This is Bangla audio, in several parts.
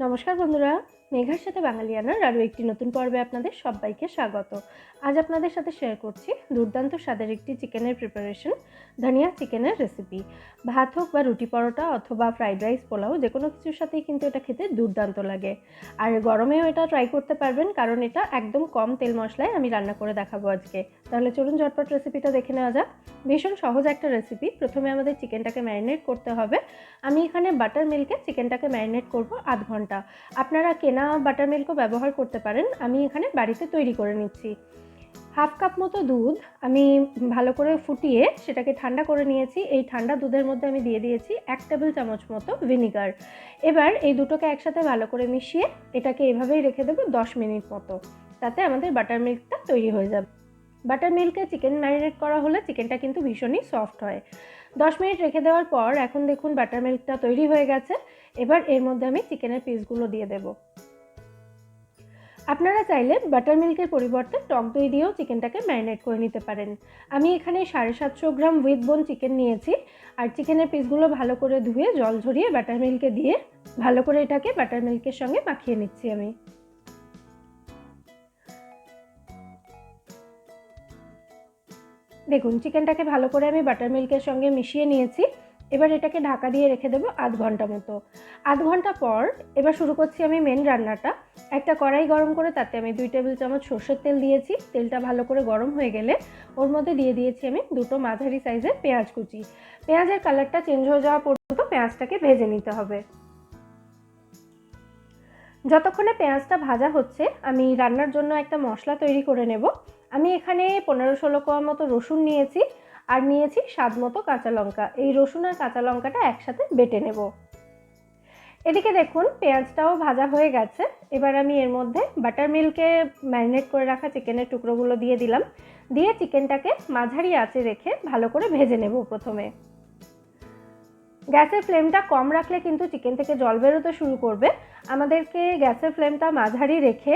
নমস্কার বন্ধুরা, মেঘার সাথে বাঙালিয়ানার আরও একটি নতুন পর্বে আপনাদের সবাইকে স্বাগত। আজ আপনাদের সাথে শেয়ার করছি দুর্দান্ত স্বাদের একটি চিকেনের প্রিপারেশন, ধনিয়া চিকেনের রেসিপি। ভাত হোক বা রুটি পরোটা অথবা ফ্রাইড রাইস পোলাও, যে কোনো কিছুর সাথেই কিন্তু এটা খেতে দুর্দান্ত লাগে। আর গরমেও এটা ট্রাই করতে পারবেন, কারণ এটা একদম কম তেল মশলায় আমি রান্না করে দেখাবো আজকে। তাহলে চলুন ঝটপট রেসিপিটা দেখে নেওয়া যাক। ভীষণ সহজ একটা রেসিপি। প্রথমে আমাদের চিকেনটাকে ম্যারিনেট করতে হবে। আমি এখানে বাটার মিল্কে চিকেনটাকে ম্যারিনেট করব আধ ঘন্টা। আপনারা কেনা বাটার মিল্কও ব্যবহার করতে পারেন, আমি এখানে বাড়িতে তৈরি করে নিচ্ছি। হাফ কাপ মতো দুধ আমি ভালো করে ফুটিয়ে সেটাকে ঠান্ডা করে নিয়েছি। এই ঠান্ডা দুধের মধ্যে আমি দিয়ে দিয়েছি 1 টেবিল চামচ মতো ভিনিগার। এবার এই দুটোকে একসাথে ভালো করে মিশিয়ে এটাকে এভাবেই রেখে দেবো 10 মিনিট মতো, তাতে আমাদের বাটার মিল্কটা তৈরি হয়ে যাবে। বাটার মিল্কে চিকেন ম্যারিনেট করা হলে চিকেনটা কিন্তু ভীষণই সফট হয়। 10 মিনিট রেখে দেওয়ার পর এখন দেখুন বাটার মিল্কটা তৈরি হয়ে গেছে। এবার এর মধ্যে আমি চিকেনের পিসগুলো দিয়ে দেব। আপনারা চাইলে বাটার মিল্কের পরিবর্তে টক দই দিয়েও চিকেনটাকে ম্যারিনেট করে নিতে পারেন। আমি এখানে 750 গ্রাম উইথ বোন চিকেন নিয়েছি, আর চিকেনের পিসগুলো ভালো করে ধুয়ে জল ঝরিয়ে বাটার মিল্কে দিয়ে ভালো করে এটাকে বাটার মিল্কের সঙ্গে মাখিয়ে নিচ্ছি আমি। দেখুন চিকেনটাকে ভালো করে আমি বাটার মিল্কের সঙ্গে মিশিয়ে নিয়েছি। এবার এটাকে ঢাকা দিয়ে রেখে দেবো আধ ঘন্টা মতো। আধ ঘন্টা পর এবার শুরু করছি আমি মেন রান্নাটা। একটা কড়াই গরম করে তাতে আমি 2 টেবিল চামচ সর্ষের তেল দিয়েছি। তেলটা ভালো করে গরম হয়ে গেলে ওর মধ্যে দিয়ে দিয়েছি আমি দুটো মাঝারি সাইজের পেঁয়াজ কুচি। পেঁয়াজের কালারটা চেঞ্জ হয়ে যাওয়া পর্যন্ত পেঁয়াজটাকে ভেজে নিতে হবে। যতক্ষণে পেঁয়াজটা ভাজা হচ্ছে আমি রান্নার জন্য একটা মশলা তৈরি করে নেব। আমি এখানে 15-16 কোয়া মতো রসুন নিয়েছি, আর নিয়েছি স্বাদ মতো কাঁচা লঙ্কা। এই রসুন আর কাঁচা লঙ্কাটা একসাথে বেটে নেব। এদিকে দেখুন পেঁয়াজটাও ভাজা হয়ে গেছে। এবার আমি এর মধ্যে বাটার মিল্কে ম্যারিনেট করে রাখা চিকেনের টুকরোগুলো দিয়ে দিলাম। দিয়ে চিকেনটাকে মাঝারি আঁচে রেখে ভালো করে ভেজে নেব। প্রথমে গ্যাসের ফ্লেমটা কম রাখলে কিন্তু চিকেন থেকে জল বেরোতে শুরু করবে। আমাদেরকে গ্যাসের ফ্লেমটা মাঝারি রেখে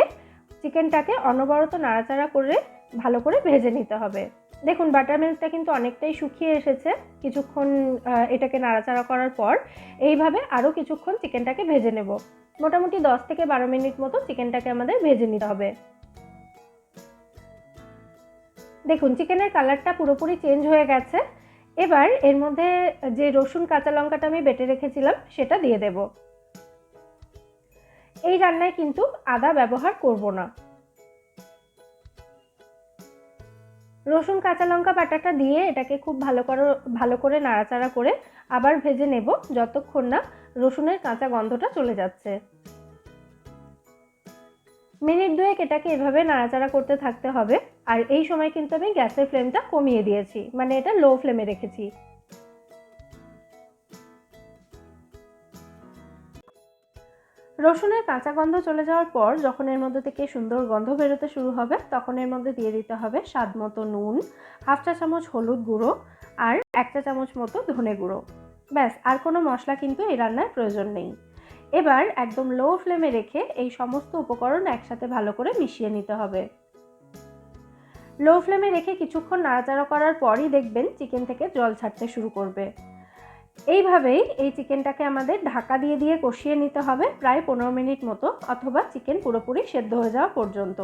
চিকেনটাকে অনবরত নাড়াচাড়া করে ভালো করে ভেজে নিতে হবে। দেখুন বাটার মিল্কটা কিন্তু অনেকটাই শুকিয়ে এসেছে কিছুক্ষণ এটাকে নাড়াচাড়া করার পর। এইভাবে আরও কিছুক্ষণ চিকেনটাকে ভেজে নেব। মোটামুটি 10 থেকে 12 মিনিট মতো চিকেনটাকে আমাদের ভেজে নিতে হবে। দেখুন চিকেনের কালারটা পুরোপুরি চেঞ্জ হয়ে গেছে। এবার এর মধ্যে যে রসুন কাঁচা লঙ্কাটা আমি বেটে রেখেছিলাম সেটা দিয়ে দেব। এই রান্নায় কিন্তু আদা ব্যবহার করব না। রসুন কাঁচা লঙ্কা বাটাটা দিয়ে এটাকে খুব ভালো করে নাড়াচাড়া করে আবার ভেজে নেব, যতক্ষণ না রসুনের কাঁচা গন্ধটা চলে যাচ্ছে। মিনিট দুয়েক এটাকে এভাবে নাড়াচাড়া করতে থাকতে হবে। আর এই সময় কিন্তু আমি গ্যাসের ফ্লেমটা কমিয়ে দিয়েছি, মানে এটা লো ফ্লেমে রেখেছি। রসুনের কাঁচা গন্ধ চলে যাওয়ার পর যখন এর মধ্যে থেকে সুন্দর গন্ধ বেরোতে শুরু হবে, তখন এর মধ্যে দিয়ে দিতে হবে স্বাদ মতো নুন, হাফ চা চামচ হলুদ গুঁড়ো, আর 1 চা চামচ মতো ধনে গুঁড়ো। ব্যাস, আর কোনো মশলা কিন্তু এই রান্নার প্রয়োজন নেই। এবার একদম লো ফ্লেমে রেখে এই সমস্ত উপকরণ একসাথে ভালো করে মিশিয়ে নিতে হবে। লো ফ্লেমে রেখে কিছুক্ষণ নাড়াচাড়া করার পরই দেখবেন চিকেন থেকে জল ছাড়তে শুরু করবে। এইভাবেই এই চিকেনটাকে আমাদের ঢাকা দিয়ে দিয়ে কষিয়ে নিতে হবে প্রায় 15 মিনিট মতো, অথবা চিকেন পুরোপুরি সেদ্ধ হয়ে যাওয়া পর্যন্ত।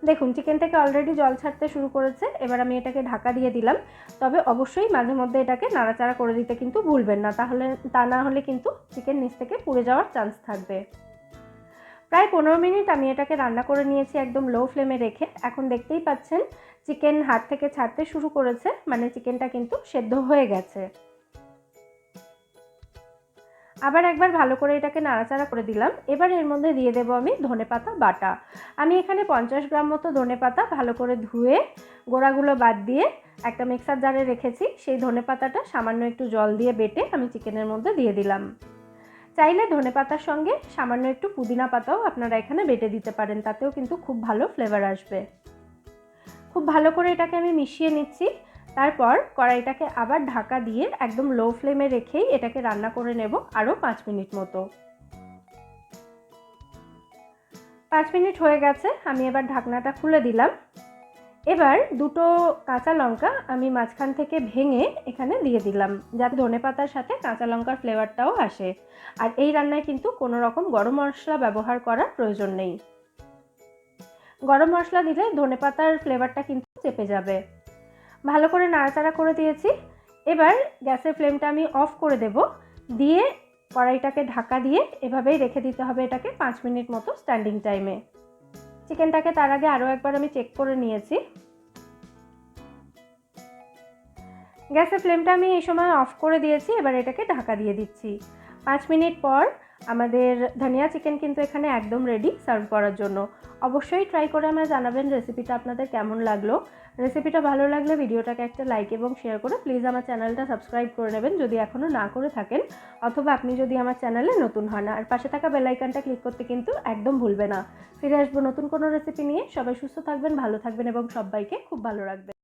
দেখুন চিকেন থেকে অলরেডি জল ছাড়তে শুরু করেছে। এবার আমি এটাকে ঢাকা দিয়ে দিলাম। তবে অবশ্যই মাঝে মধ্যে এটাকে নাড়াচাড়া করে দিতে কিন্তু ভুলবেন না, তা না হলে কিন্তু চিকেন নিচ থেকে পুড়ে যাওয়ার চান্স থাকবে। প্রায় 15 মিনিট আমি এটাকে রান্না করে নিয়েছি একদম লো ফ্লেমে রেখে। এখন দেখতেই পাচ্ছেন চিকেন হাত থেকে ছাড়তে শুরু করেছে, মানে চিকেনটা কিন্তু সেদ্ধ হয়ে গেছে। আবার একবার ভালো করে এটাকে নাড়াচাড়া করে দিলাম। এবার এর মধ্যে দিয়ে দেবো আমি ধনেপাতা বাটা। আমি এখানে 50 গ্রাম মতো ধনেপাতা ভালো করে ধুয়ে গোড়াগুলো বাদ দিয়ে একটা মিক্সার জারে রেখেছি। সেই ধনেপাতাটা সামান্য একটু জল দিয়ে বেটে আমি চিকেনের মধ্যে দিয়ে দিলাম। চাইলে ধনেপাতার সঙ্গে সামান্য একটু পুদিনা পাতাও আপনারা এখানে বেটে দিতে পারেন, তাতেও কিন্তু খুব ভালো ফ্লেভার আসবে। খুব ভালো করে এটাকে আমি মিশিয়ে নিচ্ছি। তারপর কড়াইটাকে আবার ঢাকা দিয়ে একদম লো ফ্লেমে রেখেই এটাকে রান্না করে নেব আরও 5 মিনিট মতো। 5 মিনিট হয়ে গেছে, আমি এবার ঢাকনাটা খুলে দিলাম। এবার দুটো কাঁচা লঙ্কা আমি মাঝখান থেকে ভেঙে এখানে দিয়ে দিলাম, যাতে ধনেপাতার সাথে কাঁচা লঙ্কার ফ্লেভারটাও আসে। আর এই রান্নায় কিন্তু কোনো রকম গরম মশলা ব্যবহার করার প্রয়োজন নেই। গরম মশলা দিলে ধনেপাতার ফ্লেভারটা কিন্তু চেপে যাবে। ভালো করে নাড়াচাড়া করে দিয়েছি। এবার গ্যাসের ফ্লেমটা আমি অফ করে দেব, দিয়ে কড়াইটাকে ঢাকা দিয়ে এভাবেই রেখে দিতে হবে এটাকে 5 মিনিট মতো স্ট্যান্ডিং টাইমে। চিকেনটাকে তার আগে আরও একবার আমি চেক করে নিয়েছি। গ্যাসের ফ্লেমটা আমি এই সময় অফ করে দিয়েছি। এবার এটাকে ঢাকা দিয়ে দিচ্ছি। 5 মিনিট পর আমাদের ধনিয়া চিকেন কিন্তু এখানে একদম রেডি সার্ভ করার জন্য। অবশ্যই ট্রাই করে আমায় জানাবেন রেসিপিটা আপনাদের কেমন লাগলো। রেসিপিটা ভালো লাগলে ভিডিওটাকে একটা লাইক এবং শেয়ার করে প্লিজ আমার চ্যানেলটা সাবস্ক্রাইব করে নেবেন যদি এখনও না করে থাকেন, অথবা আপনি যদি আমার চ্যানেলে নতুন হন। আর পাশে থাকা বেল আইকনটা ক্লিক করতে কিন্তু একদম ভুলবে না। ফিরে আসবো নতুন কোনো রেসিপি নিয়ে। সবাই সুস্থ থাকবেন, ভালো থাকবেন এবং সবাইকে খুব ভালো রাখবেন।